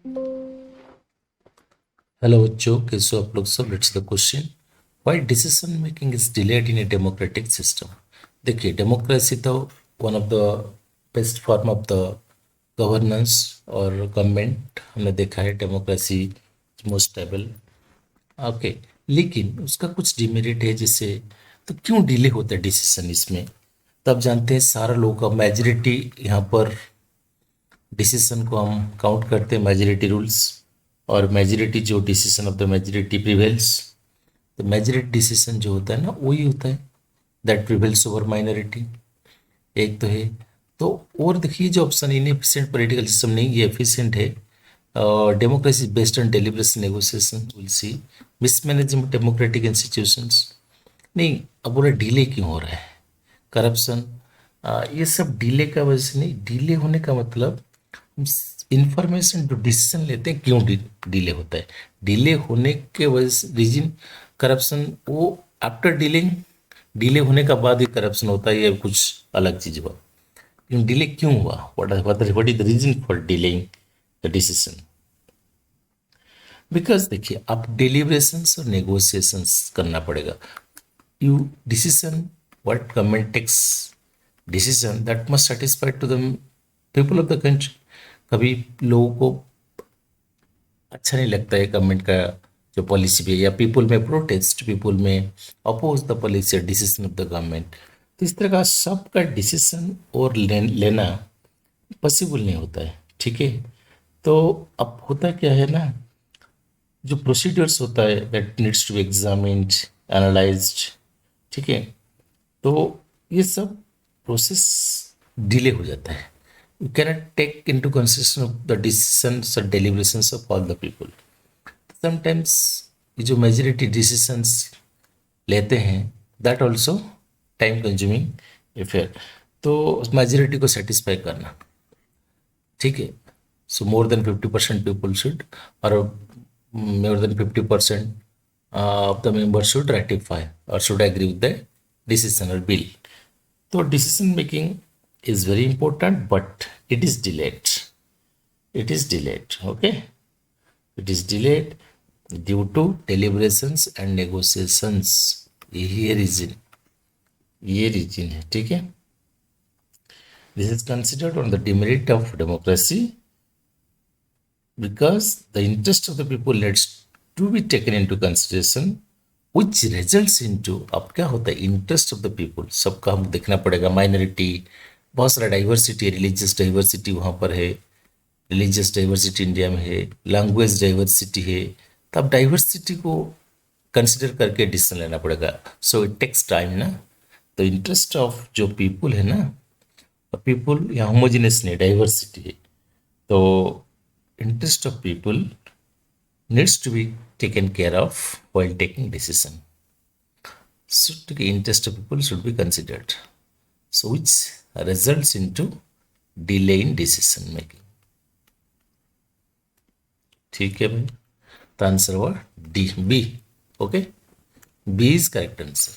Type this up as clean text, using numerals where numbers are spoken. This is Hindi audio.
हेलो बच्चों, कैसे हो आप लोग सब। Let's the question, why decision making is delayed in a democratic system. देखिए, डेमोक्रेसी तो one of the best form of the governance और गवर्नमेंट हमने देखा है। Democracy most stable, okay. लेकिन उसका कुछ डिमेरिट है, जैसे तो क्यों डिले होता है डिसीजन इसमें। तब जानते हैं सारा लोगों का मेजोरिटी यहाँ पर डिसीजन को हम काउंट करते हैं मेजोरिटी रूल्स, और मेजोरिटी जो decision of the majority prevails. तो मेजोरिटी डिसीजन जो होता है ना, वही होता है दैट प्रिवेल्स ओवर माइनॉरिटी। एक तो है। तो और देखिए, जो ऑप्शन इनएफिशिएंट पॉलिटिकल सिस्टम नहीं, ये एफिशिएंट है। Democracy based on deliberation negotiation, will see. Mismanagement democratic institutions. नहीं, अब बोला डिले क्यों हो रहा है। करप्शन, ये सब डिले का वजह से नहीं। डिले होने का मतलब इंफॉर्मेशन जो डिसीजन लेते हैं क्यों डिले होता है। डिले होने के वजह से रीजन करप्शन, वो आफ्टर डीलिंग, डिले होने का बाद ही करप्शन होता है, ये कुछ अलग चीज हुआ। लेकिन डिले क्यों हुआ, what is the reason for delaying the decision. Because देखिए, आप डिलीब्रेशंस और नेगोशिएशंस करना पड़ेगा। you decision what government takes decision that must satisfy to the people of the country। कभी लोगों को अच्छा नहीं लगता है गवर्नमेंट का जो पॉलिसी भी है, या पीपल में प्रोटेस्ट, पीपल में oppose the policy decision of the government. तो इस तरह का सबका डिसीजन और लेना पॉसिबल नहीं होता है, ठीक है। तो अब होता क्या है ना, जो प्रोसीड्यूर्स होता है that needs to be examined, analysed, ठीक है। तो ये सब प्रोसेस डिले हो जाता है। You cannot take into consideration of the decisions और deliberations of all the people. Sometimes ये जो मेजोरिटी डिसीजंस लेते हैं, that also time consuming affair. तो मेजोरिटी को सेटिस्फाई करना, ठीक है। So more than 50% people should, और more than 50% of the members should ratify or should agree with the decision or bill. So decision making is very important, but it is delayed. It is delayed. Okay, it is delayed due to deliberations and negotiations. ये रीजन, ये रीजन है, ठीक है। This is considered on the demerit of democracy because the interest of the people needs to be taken into consideration, which results into, अब क्या होता है, इंटरेस्ट ऑफ द पीपल सबका हमको देखना पड़ेगा। माइनॉरिटी, बहुत सारा डाइवर्सिटी है, रिलीजियस डाइवर्सिटी वहाँ पर है, रिलीजियस डाइवर्सिटी इंडिया में है, लैंग्वेज डाइवर्सिटी है। तो अब डाइवर्सिटी को कंसिडर करके डिसीजन लेना पड़ेगा। सो इट टेक्स टाइम ना। तो इंटरेस्ट ऑफ जो पीपल है ना, पीपल यहाँ होमोजिनस नहीं, डाइवर्सिटी है। तो interest of people needs to be taken care of while taking decision. So the interest of people should be considered. So which results into delay in decision making. ठीक है भाई, तो आंसर हुआ D, B. Okay, B is correct answer.